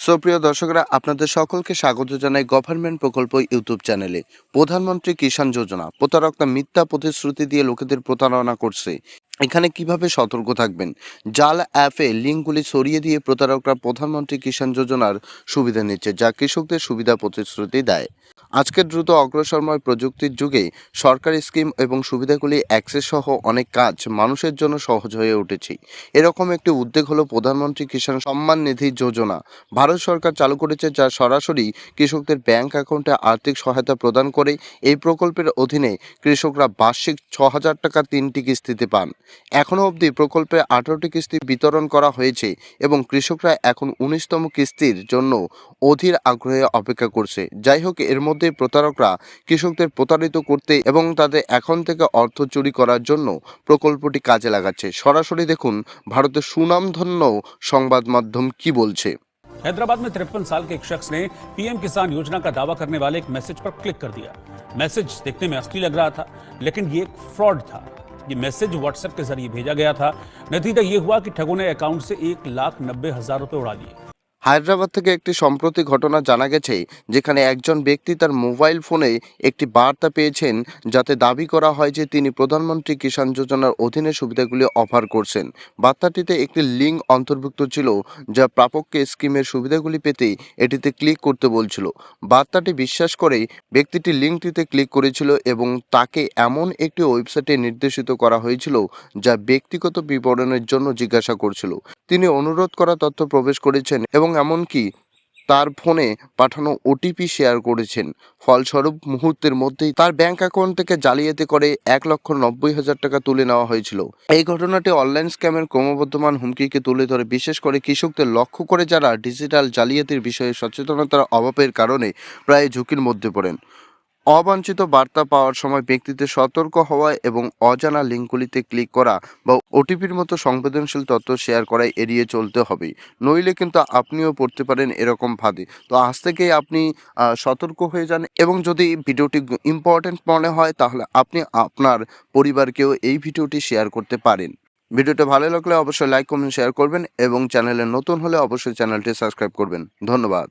সুপ্রিয় দর্শকরা, আপনাদের সকলকে স্বাগত জানাই গভর্নমেন্ট প্রকল্প ইউটিউব চ্যানেলে। প্রধানমন্ত্রী কিষাণ যোজনা প্রতারকরা মিথ্যা প্রতিশ্রুতি দিয়ে লোকেদের প্রতারণা করছে। এখানে কিভাবে সতর্ক থাকবেন? জাল অ্যাপে লিঙ্কগুলি সরিয়ে দিয়ে প্রতারকরা প্রধানমন্ত্রী কিষাণ যোজনার সুবিধা নিচ্ছে, যা কৃষকদের সুবিধা প্রতিশ্রুতি দেয়। আজকের দ্রুত অগ্রসরময় প্রযুক্তির যুগে সরকারি স্কিম এবং সুবিধাগুলি অ্যাক্সেস সহ অনেক কাজ মানুষের জন্য সহজ হয়ে উঠেছে। এরকম একটি উদ্যোগ হলো প্রধানমন্ত্রী কিষাণ সম্মান নিধি যোজনা। ভারত সরকার চালু করেছে, যা সরাসরি কৃষকদের ব্যাংক অ্যাকাউন্টে আর্থিক সহায়তা প্রদান করে। এই প্রকল্পের অধীনে কৃষকরা বার্ষিক 6,000 টাকা 3টি কিস্তিতে পান। এখনও অবধি প্রকল্পে 18টি কিস্তি বিতরণ করা হয়েছে এবং কৃষকরা এখন 19তম কিস্তির জন্য অধীর আগ্রহে অপেক্ষা করছে। যাই হোক, এর মধ্যে প্রতারকরা কৃষকদের প্রতারিত করতে এবং তাদের অ্যাকাউন্ট থেকে অর্থ চুরি করার জন্য প্রকল্পটি কাজে লাগাচ্ছে। সরাসরি দেখুন ভারতের সুনামধন্য সংবাদ মাধ্যম কি বলছে। हैदराबाद में 53 साल के एक शख्स ने पीएम किसान योजना का दावा करने वाले एक मैसेज पर क्लिक कर दिया। मैसेज देखने में असली लग रहा था, लेकिन ये एक फ्रॉड था। ये मैसेज व्हाट्सएप के जरिए भेजा गया था। नतीजा ये हुआ कि ठगों ने अकाउंट से 1,90,000 रुपए उड़ा लिए। হায়দ্রাবাদ থেকে একটি সম্প্রতি ঘটনা জানা গেছে, যেখানে একজন ব্যক্তি তার মোবাইল ফোনে একটি বার্তা পেয়েছেন, যাতে দাবি করা হয় যে তিনি প্রধানমন্ত্রী কিষাণ যোজনার অধীনে সুবিধাগুলি অফার করছেন। বার্তাটিতে একটি লিঙ্ক অন্তর্ভুক্ত ছিল, যা প্রাপককে স্কিমের সুবিধাগুলি পেতে এটিতে ক্লিক করতে বলছিল। বার্তাটি বিশ্বাস করে ব্যক্তিটি লিঙ্কটিতে ক্লিক করেছিল এবং তাকে এমন একটি ওয়েবসাইটে নির্দেশিত করা হয়েছিল, যা ব্যক্তিগত বিবরণের জন্য জিজ্ঞাসা করছিল। তিনি অনুরোধ করা তথ্য প্রবেশ করেছেন এবং এমনকি তার ফোনে পাঠানো ওটিপি শেয়ার করেছেন। ফলস্বরূপ মুহূর্তের মধ্যেই তার ব্যাংক অ্যাকাউন্ট থেকে জালিয়াতি করে 1,90,000 টাকা তুলে নেওয়া হয়েছিল। এই ঘটনাটি অনলাইন স্ক্যামের ক্রমবর্ধমান হুমকিকে তুলে ধরে, বিশেষ করে কৃষকদের লক্ষ্য করে, যারা ডিজিটাল জালিয়াতির বিষয়ে সচেতনতার অভাবের কারণে প্রায় ঝুঁকির মধ্যে পড়েন। অবাঞ্ছিত বার্তা পাওয়ার সময় ব্যক্তিদের সতর্ক হওয়া এবং অজানা লিঙ্কগুলিতে ক্লিক করা বা ওটিপির মতো সংবেদনশীল তথ্য শেয়ার করাই এড়িয়ে চলতে হবে, নইলে কিন্তু আপনিও পড়তে পারেন এরকম ফাঁদে। তো আজ থেকেই আপনি সতর্ক হয়ে যান, এবং যদি ভিডিওটি ইম্পর্ট্যান্ট মনে হয় তাহলে আপনি আপনার পরিবারকেও এই ভিডিওটি শেয়ার করতে পারেন। ভিডিওটা ভালো লাগলে অবশ্যই লাইক, কমেন্ট, শেয়ার করবেন এবং চ্যানেলে নতুন হলে অবশ্যই চ্যানেলটি সাবস্ক্রাইব করবেন। ধন্যবাদ।